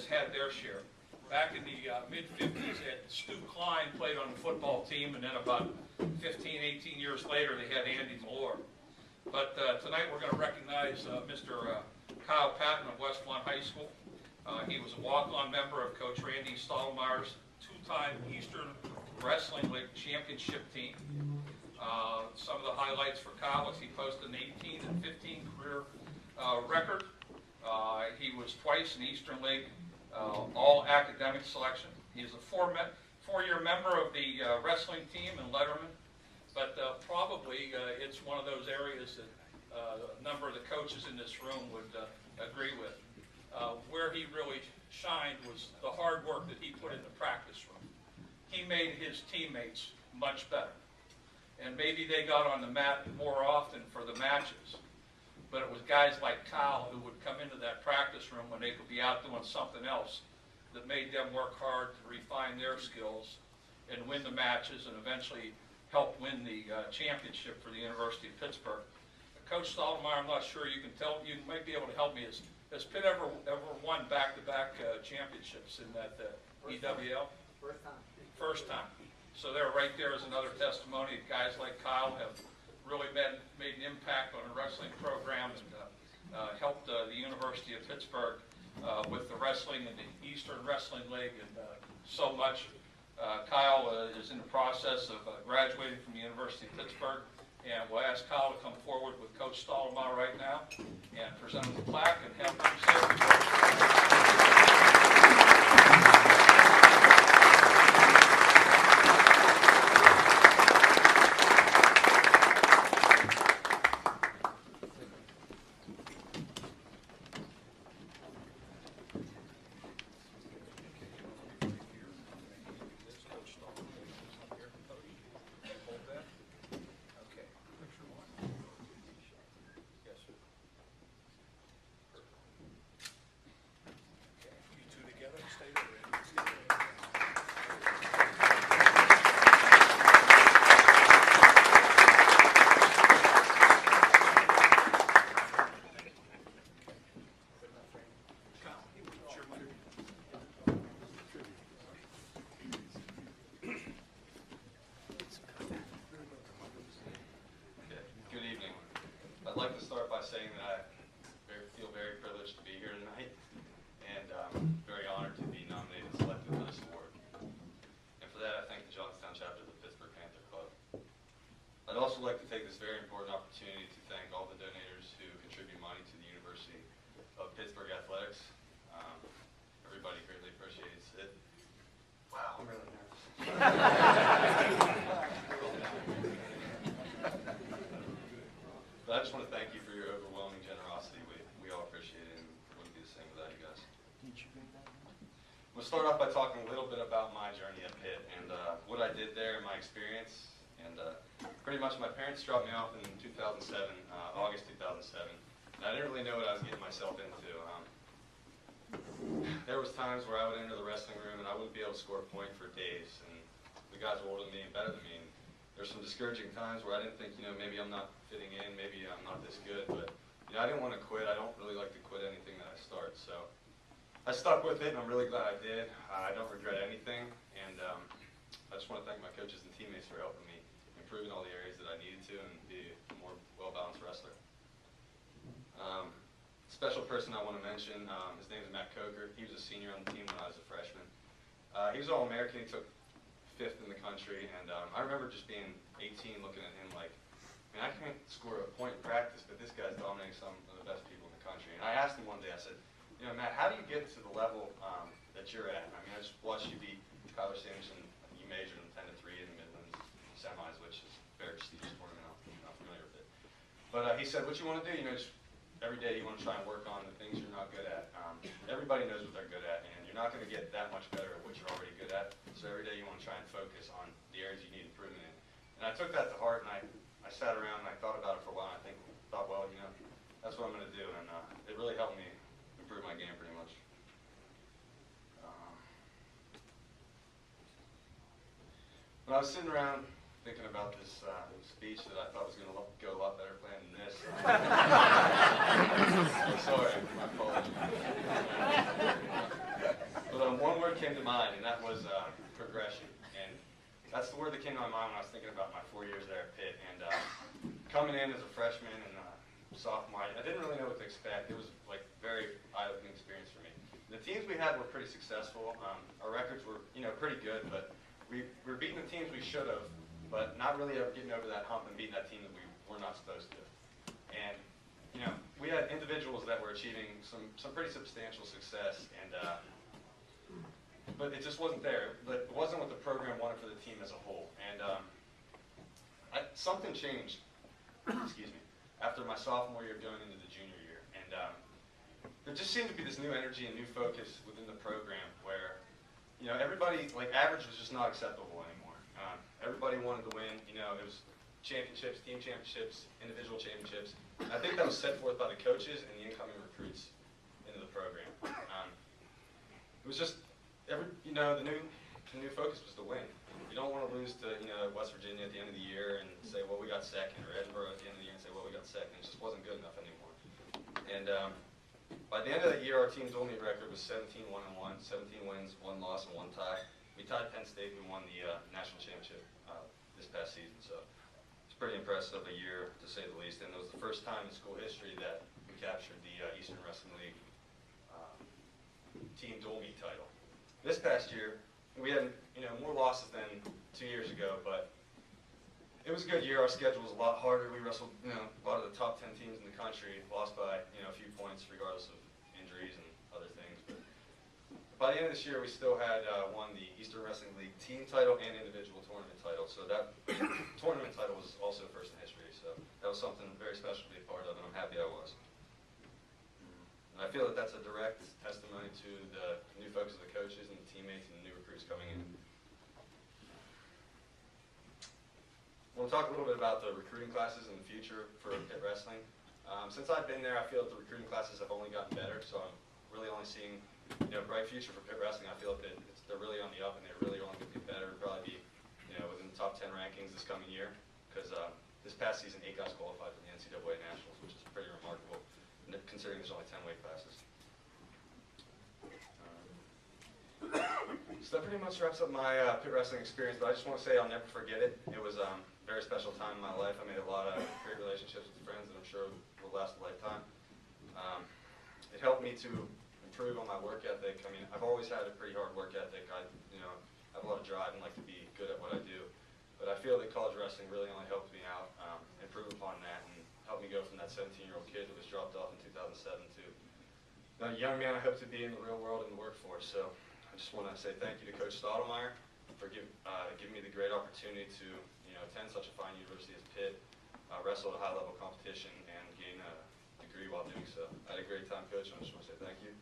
has had their share. Back in the mid-50s, Stu Klein played on the football team, and then about 15, 18 years later, they had Andy Malore. But tonight we're going to recognize Mr. Kyle Patton of West Lawn High School. He was a walk-on member of Coach Randy Stallmeyer's two-time Eastern Wrestling League championship team. Some of the highlights for Kyle is he posted an 18 and 15 career record. He was twice in Eastern League all-academic selection. He is a four-year member of the wrestling team in Letterman, but probably it's one of those areas that a number of the coaches in this room would agree with. Where he really shined was the hard work that he put in the practice room. He made his teammates much better. And maybe they got on the mat more often for the matches, but it was guys like Kyle who would come into that practice room when they could be out doing something else that made them work hard to refine their skills and win the matches and eventually help win the championship for the University of Pittsburgh. Coach Stallmeyer, I'm not sure you can tell, you might be able to help me. Has Pitt ever won back-to-back championships in that EWL? First time. First time. So they're right there as another testimony. Guys like Kyle have really made an impact on the wrestling program and helped the University of Pittsburgh with the wrestling and the Eastern Wrestling League and so much. Kyle is in the process of graduating from the University of Pittsburgh, and we'll ask Kyle to come forward with Coach Stallmeyer right now and present him the plaque and have him say a few words. I'd like to start by saying that I feel very privileged to be here tonight, and very honored to be nominated and selected for this award. And for that, I thank the Johnstown chapter of the Pittsburgh Panther Club. I'd also like to take this very important opportunity to thank all the donors who contribute money to the University of Pittsburgh Athletics. Everybody greatly appreciates it. Wow, I'm really nervous. But I just want to thank you for your overwhelming generosity. We all appreciate it, and it wouldn't be the same without you guys. We'll start off by talking a little bit about my journey at Pitt and what I did there and my experience. And pretty much my parents dropped me off in 2007, August 2007. And I didn't really know what I was getting myself into. There was times where I would enter the wrestling room and I wouldn't be able to score a point for days. And the guys were older than me and better than me. And there's some discouraging times where I didn't think, maybe I'm not fitting in, maybe I'm not this good, but I didn't want to quit. I don't really like to quit anything that I start, so I stuck with it, and I'm really glad I did. I don't regret anything, and I just want to thank my coaches and teammates for helping me improve in all the areas that I needed to and be a more well-balanced wrestler. Special person I want to mention, his name is Matt Coker. He was a senior on the team when I was a freshman. He was All-American. He took 5th in the country, and I remember just being 18 looking at him like, man, I can't score a point in practice, but this guy's dominating some of the best people in the country. And I asked him one day, I said, Matt, how do you get to the level that you're at? I mean, I just watched you beat Kyler Sanderson. You majored in 10-3 in the Midlands semis, which is a very prestigious tournament. I'm not familiar with it. But he said, what you want to do, just every day you want to try and work on the things you're not good at. Everybody knows what they're good at, and you're not going to get that much better at what you're already good at. So every day you want to try and focus on the areas you need improvement in. And I took that to heart, and I sat around and I thought about it for a while, and I thought, well, that's what I'm going to do. And it really helped me improve my game pretty much. When I was sitting around thinking about this speech that I thought was going to go a lot better planned than this. I'm sorry, my apologies. came to mind, and that was progression. And that's the word that came to my mind when I was thinking about my 4 years there at Pitt. And coming in as a freshman and sophomore, I didn't really know what to expect. It was like very eye-opening experience for me. The teams we had were pretty successful. Our records were, pretty good, but we were beating the teams we should have, but not really ever getting over that hump and beating that team that we were not supposed to. And we had individuals that were achieving some pretty substantial success, and but it just wasn't there. But it wasn't what the program wanted for the team as a whole. And something changed. Excuse me. After my sophomore year, going into the junior year, and there just seemed to be this new energy and new focus within the program where everybody, like, average was just not acceptable anymore. Everybody wanted to win. It was championships, team championships, individual championships. And I think that was set forth by the coaches and the incoming recruits into the program. It was just the new focus was to win. You don't want to lose to West Virginia at the end of the year and say, well, we got second, or Edinburgh at the end of the year and say, well, we got second. It just wasn't good enough anymore. And by the end of that year, our team's only record was 17-1-1, 17 wins, 1 loss, and 1 tie. We tied Penn State. We won the national championship this past season. So it's pretty impressive a year, to say the least. And it was the first time in school history that we captured the Eastern Wrestling League team dual meet title. This past year, we had more losses than 2 years ago, but it was a good year. Our schedule was a lot harder. We wrestled a lot of the top 10 teams in the country, lost by a few points regardless of injuries and other things. But by the end of this year, we still had won the Eastern Wrestling League team title and individual tournament title. So that tournament title was also first in history. So that was something very special to be a part of, and I'm happy I was. And I feel that that's a direct testimony to the new focus of the coaches and the teammates and the new recruits coming in. I want to talk a little bit about the recruiting classes in the future for Pitt Wrestling. Since I've been there, I feel that the recruiting classes have only gotten better, so I'm really only seeing a bright future for Pitt Wrestling. I feel that they're really on the up, and they're really only going to get better. Probably be within the top 10 rankings this coming year, because this past season 8 guys qualified for the NCAA Nationals, which is pretty remarkable, considering there's only 10 weight classes. So that pretty much wraps up my Pitt Wrestling experience, but I just want to say I'll never forget it. It was a very special time in my life. I made a lot of great relationships with friends that I'm sure will last a lifetime. It helped me to improve on my work ethic. I mean, I've always had a pretty hard work ethic. I have a lot of drive and like to be good at what I do. But I feel that college wrestling really only helped me out, improve upon that, and helped me go from that 17-year-old kid that was dropped off in 2007 to the young man I hope to be in the real world and the workforce. So I just want to say thank you to Coach Stottlemyre for giving me the great opportunity to attend such a fine university as Pitt, wrestle at a high-level competition, and gain a degree while doing so. I had a great time, Coach, and I just want to say thank you.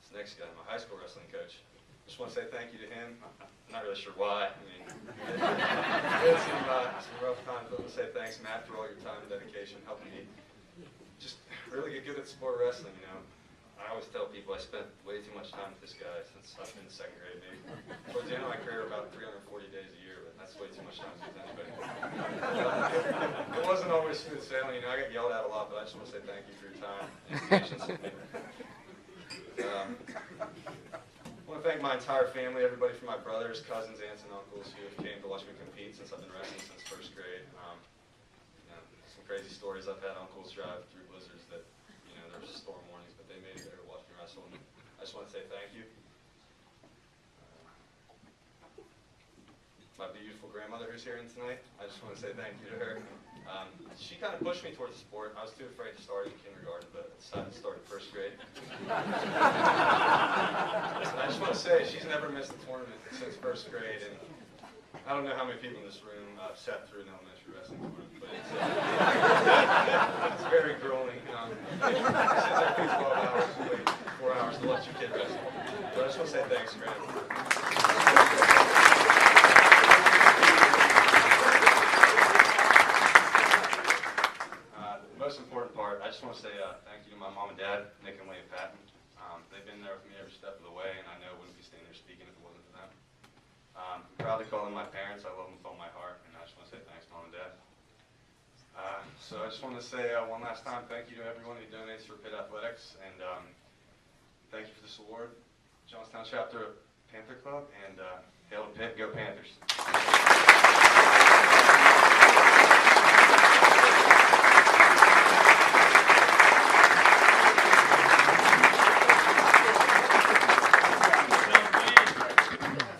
This next guy, my high school wrestling coach. Just want to say thank you to him. I'm not really sure why. I mean, we had some rough times, but I want to say thanks, Matt, for all your time and dedication, helping me just really get good at the sport of wrestling. I always tell people I spent way too much time with this guy since I've been in 2nd grade, maybe. Towards the end of my career, about 340 days a year, but that's way too much time with anybody. It wasn't always smooth sailing. I got yelled at a lot, but I just want to say thank you for your time and patience with me. I want to thank my entire family, everybody from my brothers, cousins, aunts, and uncles who have came to watch me compete since I've been wrestling since 1st grade. Some crazy stories. I've had uncles drive through blizzards that, there was storm warnings, but they made it there to watch me wrestle, and I just want to say thank you. My beautiful grandmother who's here tonight, I just want to say thank you to her. She kind of pushed me towards the sport. I was too afraid to start in kindergarten, but I decided to start in 1st grade. And I just want to say, she's never missed a tournament since 1st grade, and I don't know how many people in this room sat through an elementary wrestling tournament, but it's very grueling. Sit there for 12 hours, wait 4 hours to watch your kid wrestle. So I just want to say thanks, Graham. The most important part, I just want to say thank you to my mom and dad, Nick and Leah Patton. They've been there with me every step of the way, and I know I wouldn't be standing there speaking if it wasn't for them. I'm proud to call them my parents. I love them with all my heart, and I just want to say thanks, Mom and Dad. So I just want to say one last time, thank you to everyone who donates for Pitt Athletics, and thank you for this award, Johnstown chapter of Panther Club, and hail to Pitt, go Panthers.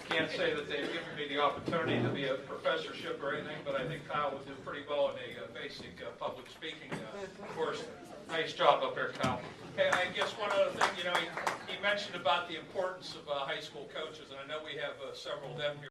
Can't say that they've given me the opportunity to be a professorship or anything, but I think Kyle would do pretty well in a basic public speaking course. Nice job up there, Kyle. Hey, I guess one other thing, he mentioned about the importance of high school coaches, and I know we have several of them here.